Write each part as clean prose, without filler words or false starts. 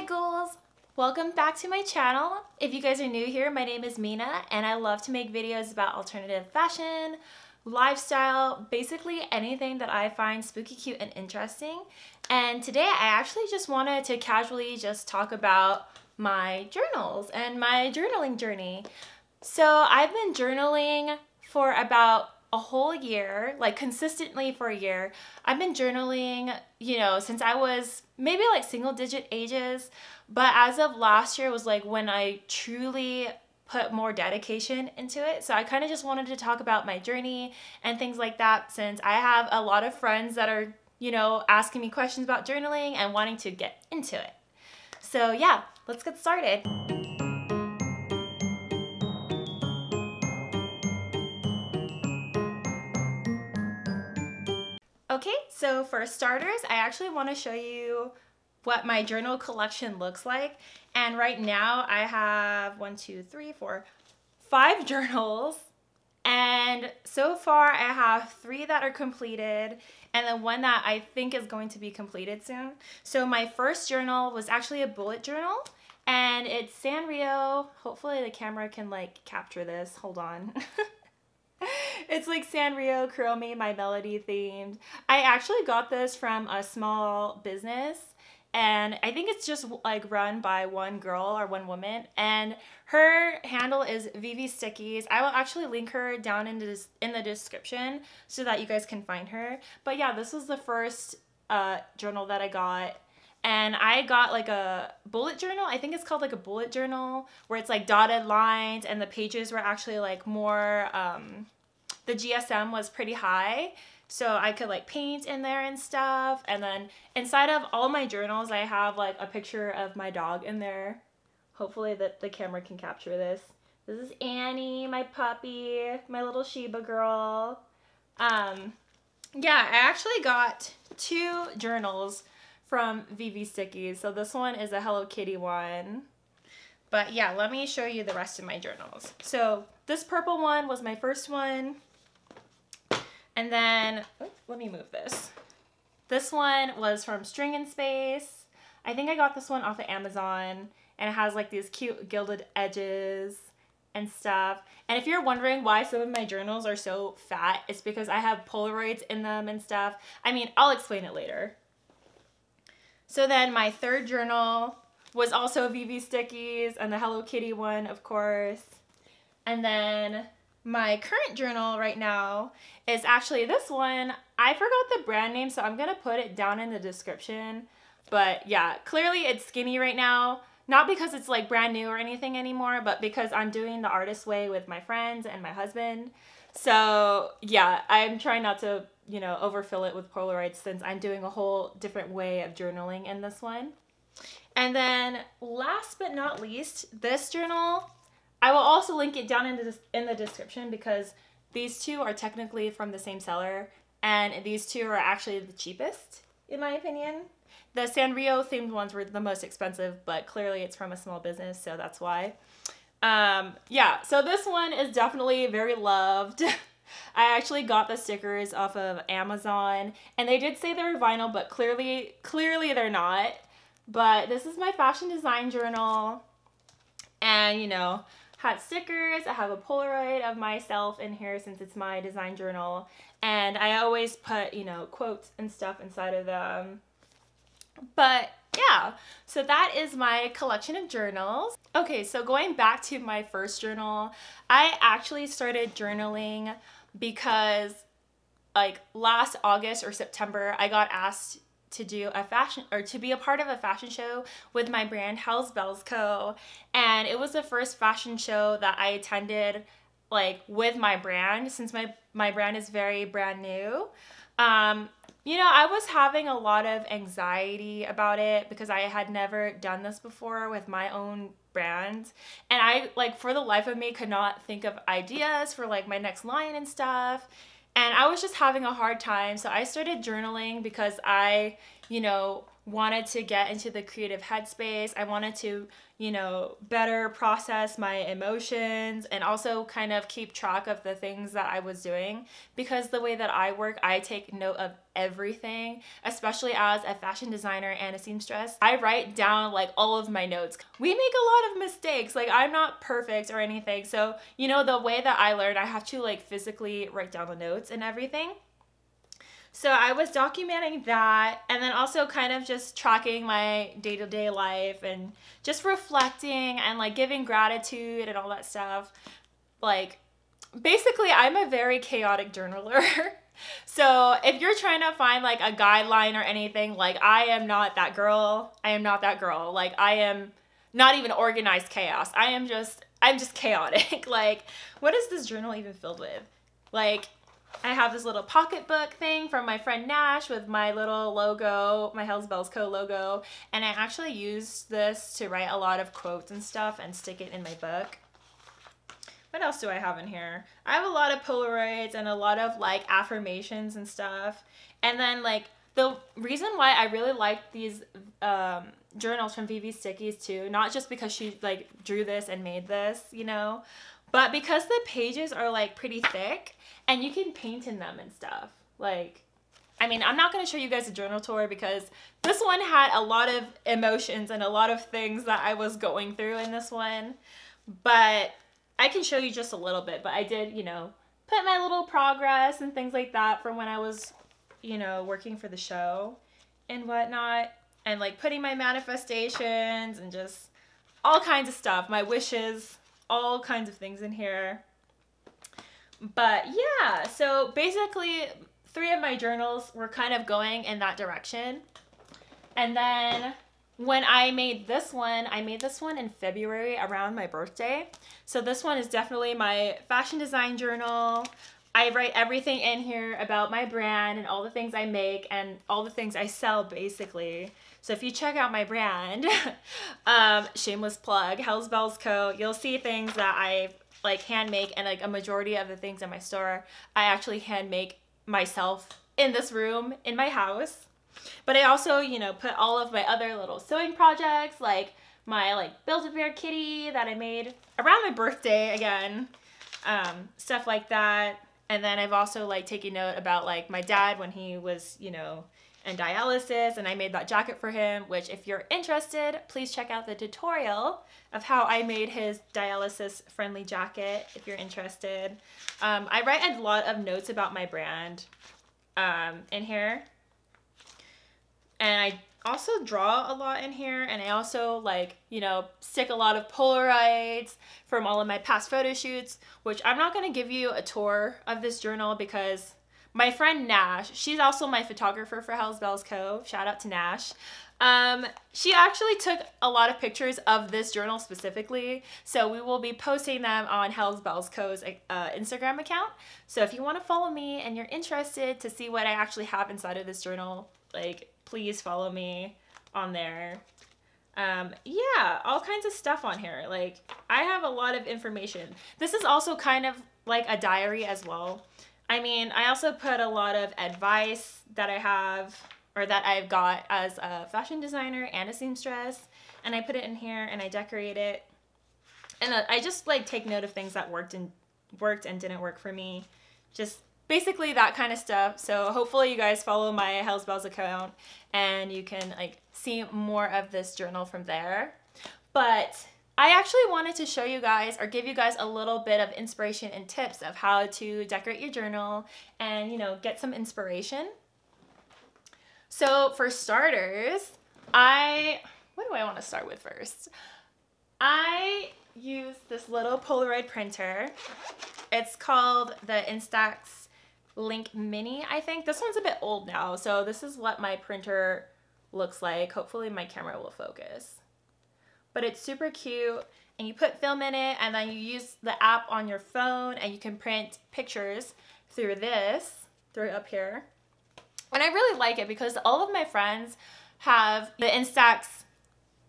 Ghouls! Welcome back to my channel. If you guys are new here, my name is Mina and I love to make videos about alternative fashion, lifestyle, basically anything that I find spooky, cute, and interesting. And today I actually just wanted to casually just talk about my journals and my journaling journey. So I've been journaling for about a whole year, like consistently for a year. I've been journaling, since I was maybe like single digit ages, but as of last year was like when I truly put more dedication into it. So I kind of just wanted to talk about my journey and things like that, since I have a lot of friends that are, asking me questions about journaling and wanting to get into it. So yeah, let's get started. Okay, so for starters, I actually want to show you what my journal collection looks like. And right now I have 5 journals. And so far I have 3 that are completed and then 1 that I think is going to be completed soon. So my first journal was actually a bullet journal and it's Sanrio. Hopefully the camera can like capture this. Hold on. It's like Sanrio, Chromie, My Melody themed. I actually got this from a small business and I think it's just like run by one girl or one woman, and her handle is VVStickies. I will actually link her down in the description so that you guys can find her. But yeah, this was the first journal that I got. And I got like a bullet journal. I think it's called like a bullet journal, where it's like dotted lines and the pages were actually like more, the GSM was pretty high. So I could like paint in there and stuff. And then inside of all my journals, I have like a picture of my dog in there. Hopefully that the camera can capture this. This is Annie, my puppy, my little Shiba girl. Yeah, I actually got 2 journals from VVStickies. So this one is a Hello Kitty one. But yeah, let me show you the rest of my journals. So this purple one was my first one. And then, let me move this. This one was from String and Space. I think I got this one off of Amazon. And it has like these cute gilded edges and stuff. And if you're wondering why some of my journals are so fat, it's because I have Polaroids in them and stuff. I mean, I'll explain it later. So then my third journal was also VVStickies and the Hello Kitty one, of course. And then my current journal right now is actually this one. I forgot the brand name, so I'm going to put it down in the description. But yeah, clearly it's skinny right now. Not because it's like brand new or anything anymore, but because I'm doing the artist way with my friends and my husband. So yeah, I'm trying not to, overfill it with Polaroids, since I'm doing a whole different way of journaling in this one. And then last but not least, this journal, I will also link it down in the description, because these 2 are technically from the same seller, and these 2 are actually the cheapest, in my opinion. The Sanrio themed ones were the most expensive, but clearly it's from a small business, so that's why. Yeah, so this one is definitely very loved. I actually got the stickers off of Amazon, and they did say they were vinyl, but clearly they're not. But this is my fashion design journal, and had stickers. I have a Polaroid of myself in here since it's my design journal, and I always put quotes and stuff inside of them. But yeah, so that is my collection of journals. Okay, so going back to my first journal, I actually started journaling because like last August or September, I got asked to do to be a part of a fashion show with my brand Hellz Belles Co. And it was the first fashion show that I attended like with my brand, since my brand is very brand new. I was having a lot of anxiety about it because I had never done this before with my own brand. And I, like, for the life of me, could not think of ideas for, like, my next line and stuff. And I was just having a hard time. So I started journaling because I, wanted to get into the creative headspace. I wanted to, you know, better process my emotions and also kind of keep track of the things that I was doing, because the way that I work, I take note of everything, especially as a fashion designer and a seamstress. I write down like all of my notes. We make a lot of mistakes. Like, I'm not perfect or anything. So, you know, the way that I learn, I have to like physically write down the notes and everything. So I was documenting that, and then also kind of just tracking my day-to-day life and just reflecting and like giving gratitude and all that stuff. Like, basically, I'm a very chaotic journaler. So if you're trying to find like a guideline or anything, like, I am not that girl. I am not that girl. Like, I am not even organized chaos. I'm just chaotic. Like, what is this journal even filled with? Like, I have this little pocketbook thing from my friend Nash with my little logo, my Hellz Belles Co logo, and I actually used this to write a lot of quotes and stuff and stick it in my book. What else do I have in here? I have a lot of Polaroids and a lot of like affirmations and stuff. And then like the reason why I really like these journals from VVStickies too, not just because she like drew this and made this, you know, but because the pages are like pretty thick and you can paint in them and stuff. Like, I mean, I'm not going to show you guys a journal tour because this one had a lot of emotions and a lot of things that I was going through in this one. But I can show you just a little bit. But I did, you know, put my little progress and things like that from when I was, you know, working for the show and whatnot. And like putting my manifestations and just all kinds of stuff. My wishes, all kinds of things in here. But yeah, so basically 3 of my journals were kind of going in that direction. And then when I made this one in February around my birthday. So this one is definitely my fashion design journal. I write everything in here about my brand and all the things I make and all the things I sell basically. So if you check out my brand, shameless plug, Hellz Belles Co, you'll see things that I like hand make, and like a majority of the things in my store I actually hand make myself in this room in my house. But I also, you know, put all of my other little sewing projects, like my like Build-A-Bear kitty that I made around my birthday again, stuff like that. And then I've also like taken note about like my dad when he was, you know, in dialysis, and I made that jacket for him, which if you're interested, please check out the tutorial of how I made his dialysis friendly jacket if you're interested. I write a lot of notes about my brand in here, and I also draw a lot in here, and I also like, you know, stick a lot of Polaroids from all of my past photo shoots, which I'm not going to give you a tour of this journal because my friend Nash, she's also my photographer for Hellz Belles Co. Shout out to Nash. She actually took a lot of pictures of this journal specifically, so we will be posting them on Hellz Belles Co.'s Instagram account. So if you want to follow me and you're interested to see what I actually have inside of this journal, like, please follow me on there. Yeah, all kinds of stuff on here. Like, I have a lot of information. This is also kind of like a diary as well. I mean, I also put a lot of advice that I have, or that I've got as a fashion designer and a seamstress, and I put it in here and I decorate it. And I just like take note of things that worked and didn't work for me. Just basically that kind of stuff. So hopefully you guys follow my Hellz Belles account and you can like see more of this journal from there. But I actually wanted to show you guys or give you guys a little bit of inspiration and tips of how to decorate your journal and, you know, get some inspiration. So for starters, what do I want to start with first? I use this little Polaroid printer. It's called the Instax Link Mini, I think. This one's a bit old now, so this is what my printer looks like. Hopefully my camera will focus. But it's super cute, and you put film in it, and then you use the app on your phone, and you can print pictures through up here. And I really like it because all of my friends have the Instax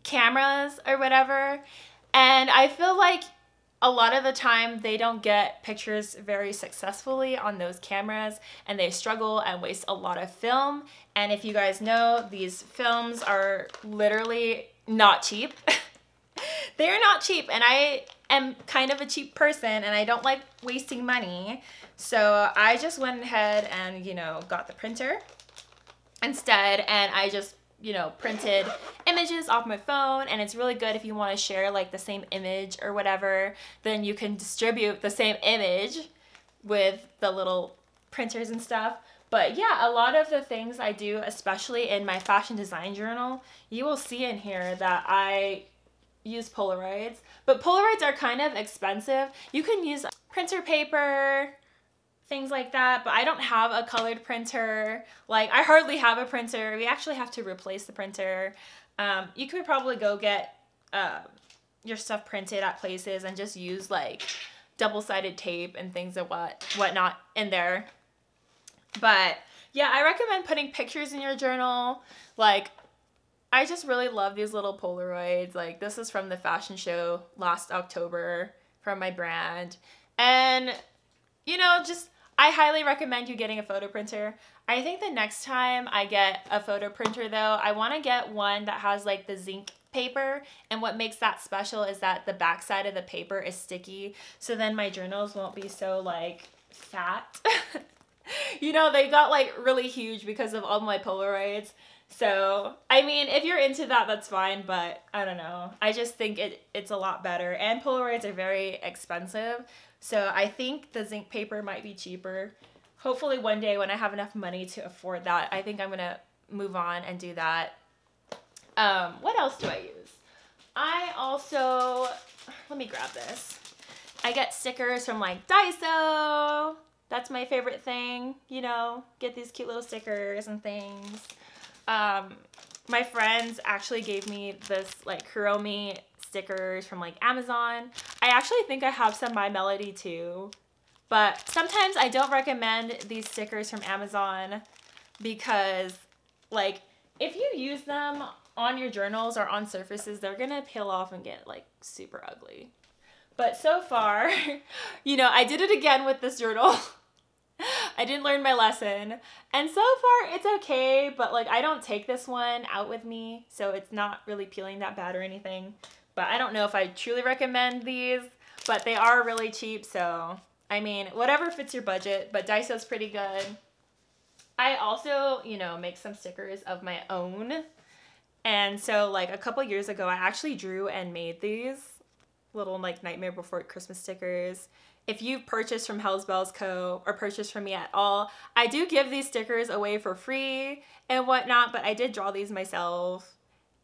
cameras or whatever, and I feel like a lot of the time they don't get pictures very successfully on those cameras, and they struggle and waste a lot of film. And if you guys know, these films are literally not cheap. They're not cheap, and I am kind of a cheap person, and I don't like wasting money. So I just went ahead and, you know, got the printer instead, and I just, you know, printed images off my phone. And it's really good if you want to share like the same image or whatever, then you can distribute the same image with the little printers and stuff. But yeah, a lot of the things I do, especially in my fashion design journal, you will see in here that I use Polaroids. But Polaroids are kind of expensive. You can use printer paper, things like that, but I don't have a colored printer. Like, I hardly have a printer. We actually have to replace the printer. You could probably go get your stuff printed at places and just use like double-sided tape and things and whatnot in there. But yeah, I recommend putting pictures in your journal. Like, I just really love these little Polaroids. Like, this is from the fashion show last October from my brand. And, you know, just, I highly recommend you getting a photo printer. I think the next time I get a photo printer though, I want to get one that has like the zinc paper. And what makes that special is that the back side of the paper is sticky. So then my journals won't be so like fat. You know, they got like really huge because of all my Polaroids. So, I mean, if you're into that, that's fine, but I don't know. I just think it's a lot better, and Polaroids are very expensive, so I think the zinc paper might be cheaper. Hopefully one day when I have enough money to afford that, I think I'm going to move on and do that. What else do I use? I also, let me grab this. I get stickers from like Daiso. That's my favorite thing, you know, get these cute little stickers and things. My friends actually gave me this like Kuromi stickers from like Amazon. I actually think I have some My Melody too, but sometimes I don't recommend these stickers from Amazon because like if you use them on your journals or on surfaces, they're gonna peel off and get like super ugly. But so far, you know, I did it again with this journal. I didn't learn my lesson, and so far it's okay, but like I don't take this one out with me, so it's not really peeling that bad or anything. But I don't know if I truly recommend these, but they are really cheap, so I mean, whatever fits your budget, but Daiso's pretty good. I also, you know, make some stickers of my own, and so like a couple years ago I actually drew and made these little like Nightmare Before Christmas stickers. If you purchase from Hellz Belles Co or purchase from me at all, I do give these stickers away for free and whatnot, but I did draw these myself.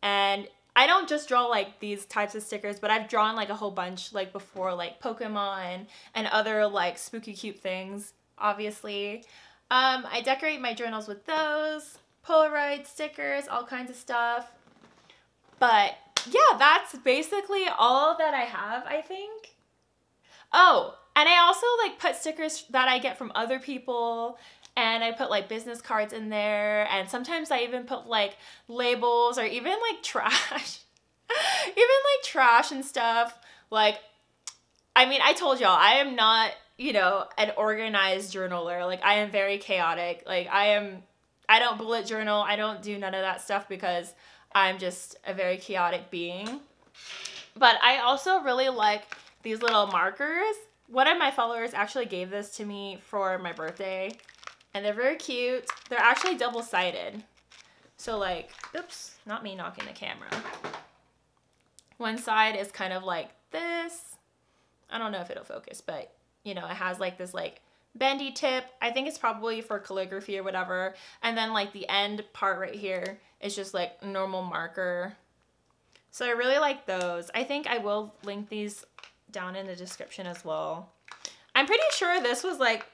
And I don't just draw like these types of stickers, but I've drawn like a whole bunch like before, like Pokemon and other like spooky cute things, obviously. I decorate my journals with those, Polaroid stickers, all kinds of stuff. But yeah, that's basically all that I have, I think. Oh, and I also like put stickers that I get from other people, and I put like business cards in there, and sometimes I even put like labels or even like trash. Even like trash and stuff. Like, I mean, I told y'all, I am not, you know, an organized journaler. Like, I am very chaotic. Like, I don't bullet journal. I don't do none of that stuff because I'm just a very chaotic being. But I also really like these little markers. One of my followers actually gave this to me for my birthday, and they're very cute. They're actually double-sided. So like, oops, not me knocking the camera. One side is kind of like this. I don't know if it'll focus, but you know, it has like this like bendy tip. I think it's probably for calligraphy or whatever. And then like the end part right here is just like normal marker. So I really like those. I think I will link these down in the description as well. I'm pretty sure this was like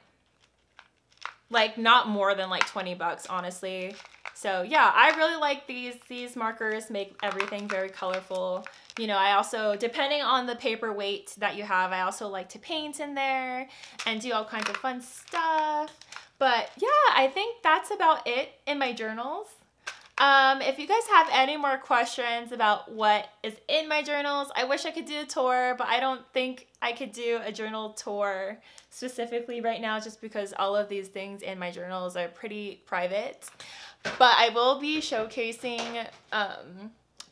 not more than like 20 bucks, honestly. So yeah, I really like these markers, make everything very colorful. You know, I also, depending on the paper weight that you have, I also like to paint in there and do all kinds of fun stuff. But yeah, I think that's about it in my journals. If you guys have any more questions about what is in my journals, I wish I could do a tour, but I don't think I could do a journal tour specifically right now just because all of these things in my journals are pretty private. But I will be showcasing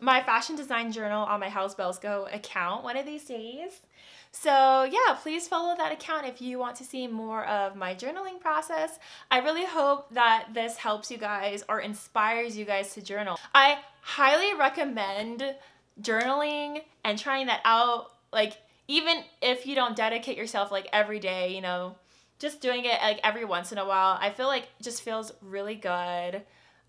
my fashion design journal on my Hellz Belles Co account one of these days. So yeah, please follow that account if you want to see more of my journaling process. I really hope that this helps you guys or inspires you guys to journal. I highly recommend journaling and trying that out, like even if you don't dedicate yourself like every day, you know, just doing it like every once in a while. I feel like it just feels really good.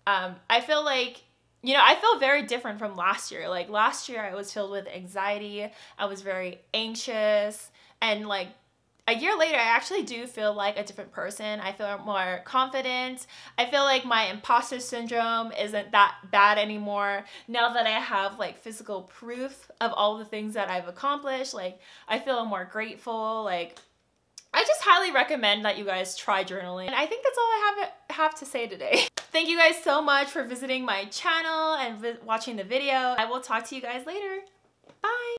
I feel like, you know, I feel very different from last year. Like last year I was filled with anxiety. I was very anxious. And like a year later, I actually do feel like a different person. I feel more confident. I feel like my imposter syndrome isn't that bad anymore. Now that I have like physical proof of all the things that I've accomplished, like I feel more grateful. Like I just highly recommend that you guys try journaling. And I think that's all I have to say today. Thank you guys so much for visiting my channel and watching the video. I will talk to you guys later.